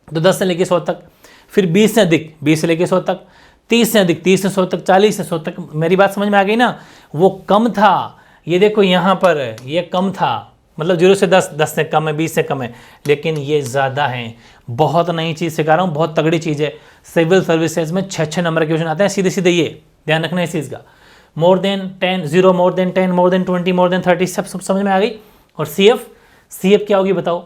तो 10 से लेके 100 तक। फिर 20 से अधिक, 20 से लेके 100 तक। 30 से अधिक, 30 से 100 तक, 40 से 100 तक, मेरी बात समझ में आ गई ना। वो कम था, ये देखो यहाँ पर ये कम था, मतलब 0 से 10, 10 से कम है, 20 से कम है, लेकिन ये ज़्यादा है। बहुत नई चीज़ सिखा रहा हूँ, बहुत तगड़ी चीज़ है। सिविल सर्विसेज में 6 नंबर के क्वेश्चन आते हैं सीधे सीधे, ये ध्यान रखना इस चीज़ का। More than 10, 0 more than 10, more than 20, more than 30, सब समझ में आ गई। और CF क्या होगी बताओ?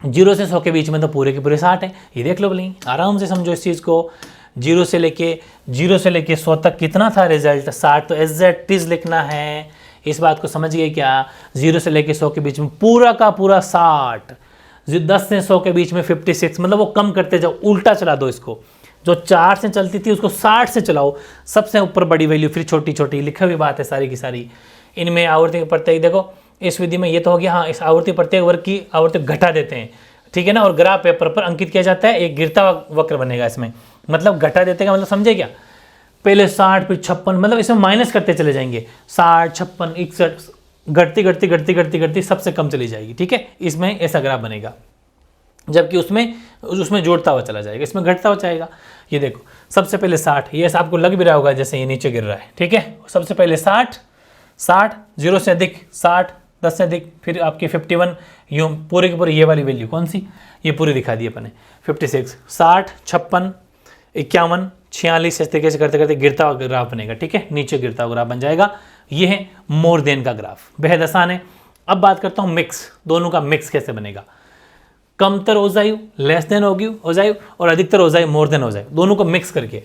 0 से 100 के बीच में तो पूरे के पूरे 60 है, ये देख लो भले, आराम से समझो इस चीज़ को। 0 से लेके 100 तक कितना था रिजल्ट? 60, तो एज लिखना है। इस बात को समझ गए क्या? 0 से लेके 100 के बीच में पूरा का पूरा 60, 10 से 100 के बीच में 56, मतलब वो कम करते जाओ, उल्टा चला दो इसको। जो 4 से चलती थी उसको 60 से चलाओ, सबसे ऊपर बड़ी वैल्यू, फिर छोटी छोटी, लिखा हुई बात है सारी की सारी। इनमें आवर्ती प्रत्येक, देखो इस विधि में ये तो हो गया, हाँ, इस आवर्ती प्रत्येक वर्ग की आवर्ती घटा देते हैं, ठीक है ना, और ग्राफ पेपर पर अंकित किया जाता है, एक गिरता वक्र बनेगा इसमें, मतलब घटा देते का मतलब समझे क्या? पहले 60, फिर 56, मतलब इसमें माइनस करते चले जाएंगे, 60, 56, 61, घटती सबसे कम चली जाएगी, ठीक है। इसमें ऐसा ग्राफ बनेगा, जबकि उसमें जोड़ता हुआ चला जाएगा, इसमें घटता हुआ जाएगा। ये देखो सबसे पहले 60, ये आपको लग भी रहा होगा जैसे ये नीचे गिर रहा है, ठीक है। सबसे पहले 60, 0 से अधिक 60, 10 से अधिक, फिर आपकी 51, यूँ पूरे के पूरे ये वाली वैल्यू कौन सी, ये पूरी दिखा दी अपने, 56, 60, 56, 51, 46, इस तरीके से करते करते गिरता हुआ ग्राफ बनेगा, ठीक है, नीचे गिरता हुआ ग्राफ बन जाएगा। ये है मोर देन का ग्राफ, बेहद आसान है। अब बात करता हूँ मिक्स, दोनों का मिक्स कैसे बनेगा। कमतर ओजायु, लेस देन ओजायु, और अधिकतर ओजायु, मोर देन ओजायु, दोनों को मिक्स करके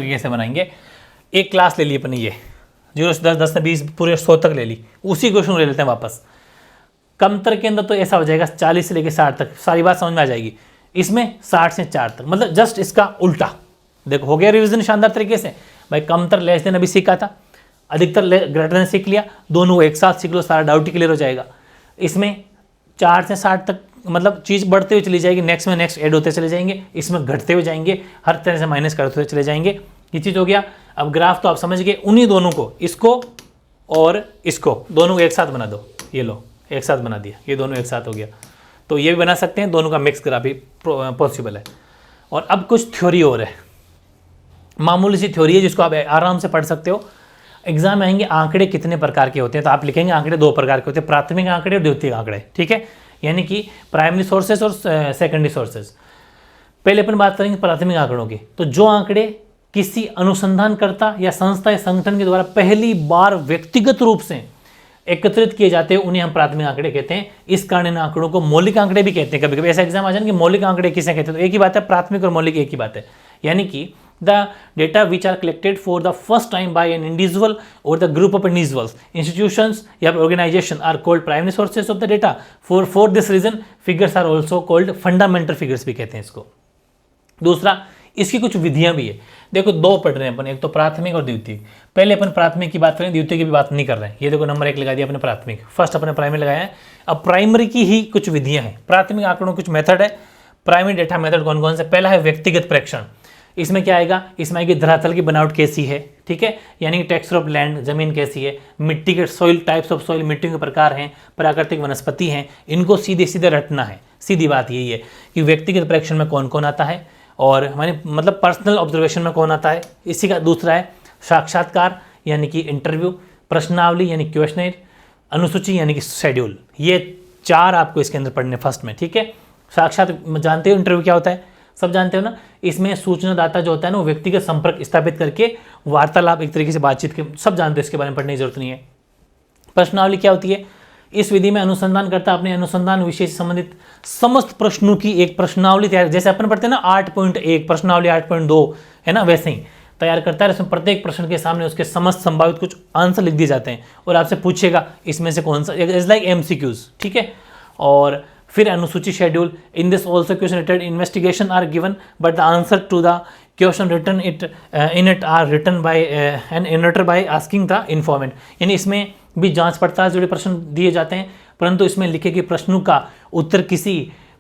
कैसे बनाएंगे। एक क्लास ले ली अपनी, ये 0 से 10, 10 से 20, पूरे 100 तक ले ली, उसी क्वेश्चन ले लेते हैं वापस। कमतर के अंदर तो ऐसा हो जाएगा 40 से लेकर 60 तक, सारी बात समझ में आ जाएगी। इसमें 60 से 4 तक, मतलब जस्ट इसका उल्टा। देखो हो गया रिवीजन शानदार तरीके से भाई। कमतर लेस देन अभी सीखा था, अधिकतर ग्रेटर देन सीख लिया, दोनों एक साथ सीख लो, सारा डाउट ही क्लियर हो जाएगा। इसमें 4 से 60 तक, मतलब चीज़ बढ़ते हुए चली जाएगी, नेक्स्ट में नेक्स्ट ऐड होते चले जाएंगे, इसमें घटते हुए जाएंगे, हर तरह से माइनस करते हुए चले जाएंगे। ये चीज़ हो गया। अब ग्राफ तो आप समझ गए, उन्हीं दोनों को, इसको और इसको, दोनों को एक साथ बना दो, ये लो एक साथ बना दिया, ये दोनों एक साथ हो गया। तो ये भी बना सकते हैं, दोनों का मिक्स ग्राफ भी पॉसिबल है। और अब कुछ थ्योरी और है, मामूली सी थ्योरी है जिसको आप आराम से पढ़ सकते हो। एग्जाम में आएंगे आंकड़े कितने प्रकार के होते हैं, तो आप लिखेंगे आंकड़े 2 प्रकार के होते हैं, प्राथमिक आंकड़े और द्वितीयक आंकड़े, ठीक है, यानी कि प्राइमरी सोर्सेज और सेकेंडरी सोर्सेज। पहले अपन बात करेंगे प्राथमिक आंकड़ों की। तो जो आंकड़े किसी अनुसंधानकर्ता या संस्था या संगठन के द्वारा पहली बार व्यक्तिगत रूप से एकत्रित किए जाते हैं, उन्हें हम प्राथमिक आंकड़े कहते हैं। इस कारण इन आंकड़ों को मौलिक आंकड़े भी कहते हैं। कभी कभी ऐसा एग्जाम आ जाए कि मौलिक आंकड़े किसे कहते हैं, तो एक ही बात है, प्राथमिक और मौलिक एक ही बात है। यानी कि the data which are collected for the first time by an individual or the group of individuals, institutions या organization are called primary sources of the data. For this reason figures are also called fundamental figures भी कहते हैं इसको। दूसरा, इसकी कुछ विधियां भी है। देखो 2 पढ़ रहे हैं अपन, एक तो प्राथमिक और द्वितीयक। पहले अपन प्राथमिक की बात करें, द्वितीयक की भी बात नहीं कर रहे हैं। ये देखो नंबर 1 लगा दिया अपने प्राथमिक, फर्स्ट अपने प्राइमरी लगाया है। अब प्राइमरी की ही कुछ विधियां हैं, प्राथमिक आंकड़ों कुछ मेथड है। प्राइमरी डेटा मेथड कौन कौन से? पहला है व्यक्तिगत प्रेक्षण। इसमें क्या आएगा? इसमें आएगी धरातल की बनावट कैसी है, ठीक है, यानी कि टेक्सचर ऑफ लैंड, जमीन कैसी है, मिट्टी के सॉइल, टाइप्स ऑफ सॉइल, मिट्टी के प्रकार हैं, प्राकृतिक वनस्पति हैं, इनको सीधे सीधे रटना है। सीधी बात यही है कि व्यक्तिगत प्रेक्षण में कौन कौन आता है और हमारे मतलब पर्सनल ऑब्जर्वेशन में कौन आता है। इसी का दूसरा है साक्षात्कार यानी कि इंटरव्यू, प्रश्नावली यानी क्वेश्चनर, अनुसूची यानी कि शेड्यूल। ये 4 आपको इसके अंदर पढ़ने फर्स्ट में, ठीक है। साक्षात जानते हो इंटरव्यू क्या होता है, सब जानते हो ना। इसमें सूचनादाता जो होता है ना, वो व्यक्तिगत संपर्क स्थापित करके वार्तालाप, एक तरीके से बातचीत के, सब जानते हो, इसके बारे में पढ़ने की जरूरत नहीं है। प्रश्नावली क्या होती है? इस विधि में अनुसंधानकर्ता अपने अनुसंधान विषय से संबंधित समस्त प्रश्नों की एक प्रश्नावली तैयार, जैसे अपन पढ़ते हैं ना 8.1 प्रश्नावली 8.2 है ना, वैसे ही तैयार करता है। इसमें प्रत्येक प्रश्न के सामने उसके समस्त संभावित कुछ आंसर लिख दिए जाते हैं और आपसे पूछेगा इसमें से कौन सा, इज लाइक MCQs, ठीक है। और फिर अनुसूची schedule, in this also question related investigation are given but the answer to the question return in it are written by an enumerator by asking the informant. यानी इसमें भी जांच पड़ताल जुड़े प्रश्न दिए जाते हैं, परंतु इसमें लिखे गए प्रश्नों का उत्तर किसी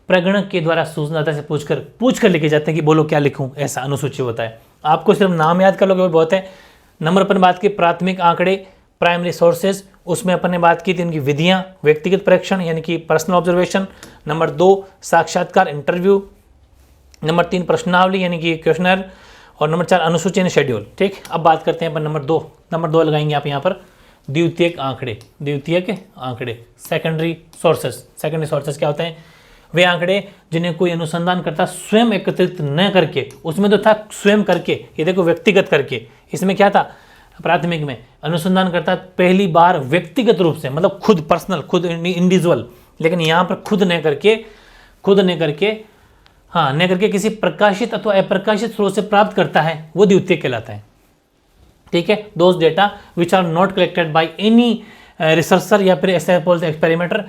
प्रगणक के द्वारा सूचनादाता से पूछकर लिखे जाते हैं कि बोलो क्या लिखूं, ऐसा अनुसूची होता है। आपको सिर्फ नाम याद कर लोगे वो बहुत है। नंबर अपन बात की प्राथमिक आंकड़े, प्राइमरी सोर्सेज, उसमें अपन ने बात की थी इनकी विधियां, व्यक्तिगत प्रेक्षण यानी कि पर्सनल ऑब्जर्वेशन। नंबर 2 साक्षात्कार इंटरव्यू। नंबर 3 प्रश्नावली यानी कि क्वेश्चनर, और नंबर 4 अनुसूची यानी शेड्यूल। ठीक, अब बात करते हैं अपन नंबर 2 लगाएंगे आप यहाँ पर द्वितीयक आंकड़े, सेकेंडरी सोर्सेस क्या होते हैं? वे आंकड़े जिन्हें कोई अनुसंधानकर्ता स्वयं एकत्रित न करके, उसमें तो था स्वयं करके, ये देखो व्यक्तिगत करके, इसमें क्या था प्राथमिक में अनुसंधानकर्ता पहली बार व्यक्तिगत रूप से, मतलब खुद पर्सनल, खुद इंडिविजुअल, लेकिन यहाँ पर खुद न करके किसी प्रकाशित अथवा अप्रकाशित स्रोत से प्राप्त करता है, वो द्वितीयक कहलाता है। ठीक है, those data which are not collected by any researcher या फिर experimenter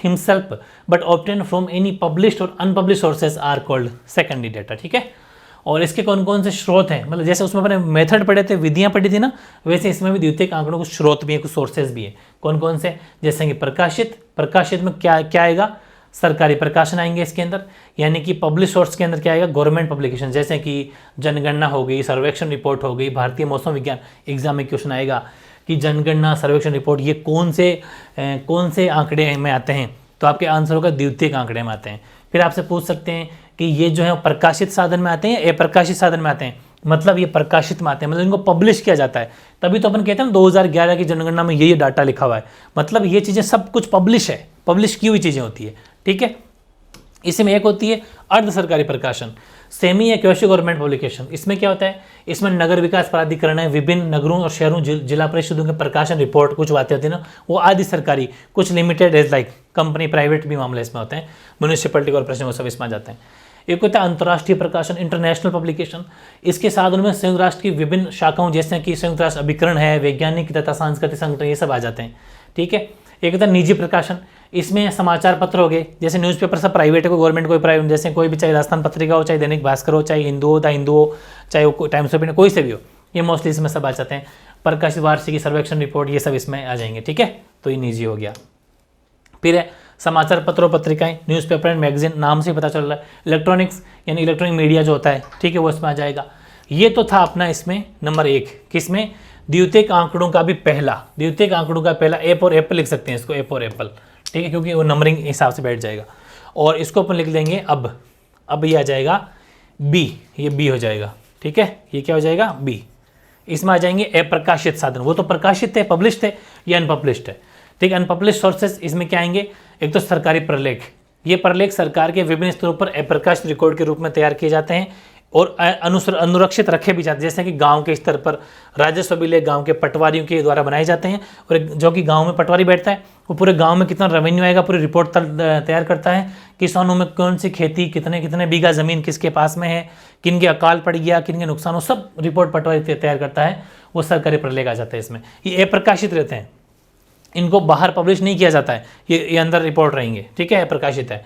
himself but obtain from any published और unpublished sources are called secondary data. ठीक है, और इसके कौन कौन से स्रोत हैं, मतलब जैसे उसमें अपने मेथड पढ़े थे, विधियां पढ़ी थी ना, वैसे इसमें भी द्वितीयक आंकड़ों के स्रोत भी है, कुछ सोर्सेज भी है। कौन कौन से? जैसे कि प्रकाशित में क्या आएगा? सरकारी प्रकाशन आएंगे इसके अंदर, यानी कि पब्लिश सोर्स के अंदर क्या आएगा? गवर्नमेंट पब्लिकेशन, जैसे कि जनगणना हो गई, सर्वेक्षण रिपोर्ट हो गई, भारतीय मौसम विज्ञान। एग्जाम में क्वेश्चन आएगा कि जनगणना, सर्वेक्षण रिपोर्ट ये कौन से आंकड़े में आते हैं, तो आपके आंसर होगा द्वितीयक आंकड़े में आते हैं। फिर आपसे पूछ सकते हैं कि ये जो है प्रकाशित साधन में आते हैं या अप्रकाशित साधन में आते हैं, मतलब ये प्रकाशित में आते हैं, मतलब इनको पब्लिश किया जाता है, तभी तो अपन कहते हैं 2011 की जनगणना में ये डाटा लिखा हुआ है, मतलब ये चीज़ें सब कुछ पब्लिश है, पब्लिश की हुई चीज़ें होती है। ठीक है, इसमें एक होती है अर्ध सरकारी प्रकाशन, सेमी या क्वेशी गवर्नमेंट पब्लिकेशन। इसमें क्या होता है? इसमें नगर विकास प्राधिकरण है, विभिन्न नगरों और शहरों जिला परिषदों के प्रकाशन रिपोर्ट, कुछ बातें होती है ना, वो आदि सरकारी, कुछ limited as like company, private भी मामले इसमें होते हैं, म्यूनिसिपैलिटी कॉर्पोरेशन, वो सब इसमें आ जाते हैं। एक होता है अंतर्राष्ट्रीय प्रकाशन, इंटरनेशनल पब्लिकेशन। इसके साथ उनमें संयुक्त राष्ट्र की विभिन्न शाखाओं, जैसे कि संयुक्त राष्ट्र अभिकरण है, वैज्ञानिक तथा सांस्कृतिक संगठन, ये सब आ जाते हैं। ठीक है, एक होता है निजी प्रकाशन, इसमें समाचार पत्र हो गए, जैसे न्यूज़पेपर सब प्राइवेट है, कोई गवर्नमेंट कोई प्राइवेट, जैसे कोई भी, चाहे राजस्थान पत्रिका हो, चाहे दैनिक भास्कर हो, चाहे हिंदू हो, चाहे वो टाइम्स ऑफ इंडिया, कोई से भी हो, ये मोस्टली इसमें सब आ जाते हैं। प्रकाशित वार्षिकी, सर्वेक्षण रिपोर्ट, ये सब इसमें आ जाएंगे। ठीक है, तो ये निजी हो गया। फिर है समाचार पत्र और पत्रिकाएं, न्यूज़पेपर एंड मैगजीन, नाम से पता चल रहा है। इलेक्ट्रॉनिक्स यानी इलेक्ट्रॉनिक मीडिया जो होता है, ठीक है, वो इसमें आ जाएगा। ये तो था अपना इसमें नंबर 1, किसमें? द्वितीयक आंकड़ों का भी पहला, ए फॉर एप्पल लिख सकते हैं इसको, ए फॉर एप्पल। ठीक है, क्योंकि वो नंबरिंग हिसाब से बैठ जाएगा, और इसको अपन लिख देंगे अब ये आ जाएगा बी, ये बी हो जाएगा। ठीक है, ये क्या हो जाएगा? बी। इसमें आ जाएंगे अप्रकाशित साधन, वो तो प्रकाशित थे, पब्लिश थे, ये अनपब्लिश्ड है। ठीक है, अनपब्लिश्ड सोर्सेज इसमें क्या आएंगे? एक तो सरकारी प्रलेख, ये प्रलेख सरकार के विभिन्न स्तरों पर अप्रकाशित रिकॉर्ड के रूप में तैयार किए जाते हैं और अनुरक्षित रखे भी जाते हैं, जैसे कि गांव के स्तर पर राजस्व बिल गांव के पटवारियों के द्वारा बनाए जाते हैं, और जो कि गांव में पटवारी बैठता है, वो पूरे गांव में कितना रेवेन्यू आएगा पूरी रिपोर्ट तैयार करता है, किसानों में कौन सी खेती, कितने बीघा ज़मीन किसके पास में है, किन के अकाल पड़ गया, किन के नुकसान हो, सब रिपोर्ट पटवारी तैयार करता है, वो सरकारी प्रलेख आ जाता है इसमें। ये अप्रकाशित रहते हैं, इनको बाहर पब्लिश नहीं किया जाता है, ये अंदर रिपोर्ट रहेंगे। ठीक है, प्रकाशित है।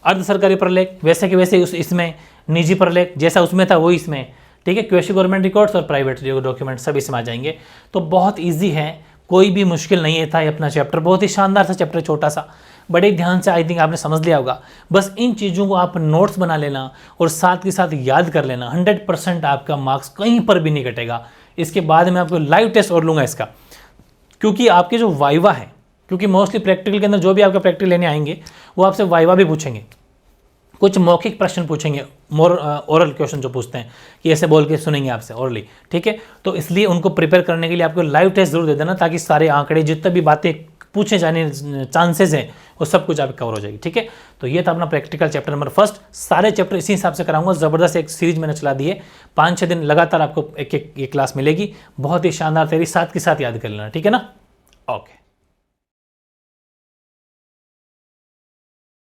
अर्ध सरकारी प्रलेख वैसे कि वैसे इसमें, निजी प्रलेख जैसा उसमें था वो इसमें। ठीक है, क्वेशी गवर्नमेंट रिकॉर्ड्स और प्राइवेट डॉक्यूमेंट सब इसमें आ जाएंगे। तो बहुत इजी है, कोई भी मुश्किल नहीं है था ये अपना चैप्टर, बहुत ही शानदार सा चैप्टर, छोटा सा, बड़े ध्यान से आई थिंक आपने समझ लिया होगा। बस इन चीज़ों को आप नोट्स बना लेना और साथ के साथ याद कर लेना, 100% आपका मार्क्स कहीं पर भी नहीं कटेगा। इसके बाद मैं आपको लाइव टेस्ट और लूँगा इसका, क्योंकि आपके जो वाइवा है, क्योंकि मोस्टली प्रैक्टिकल के अंदर जो भी आपका प्रैक्टिकल लेने आएंगे वो आपसे वाइवा भी पूछेंगे, कुछ मौखिक प्रश्न पूछेंगे, ओरल क्वेश्चन जो पूछते हैं कि ऐसे बोल के सुनेंगे आपसे ओरली। ठीक है, तो इसलिए उनको प्रिपेयर करने के लिए आपको लाइव टेस्ट जरूर दे देना, ताकि सारे आंकड़े जितने भी बातें पूछे जाने चांसेस हैं वो सब कुछ आप कवर हो जाएगी। ठीक है, तो ये था अपना प्रैक्टिकल चैप्टर नंबर 1। सारे चैप्टर इसी हिसाब से कराऊंगा, ज़बरदस्त एक सीरीज मैंने चला दी है, 5-6 दिन लगातार आपको एक क्लास मिलेगी, बहुत ही शानदार तैयारी साथ के साथ याद कर लेना। ठीक है ना, ओके।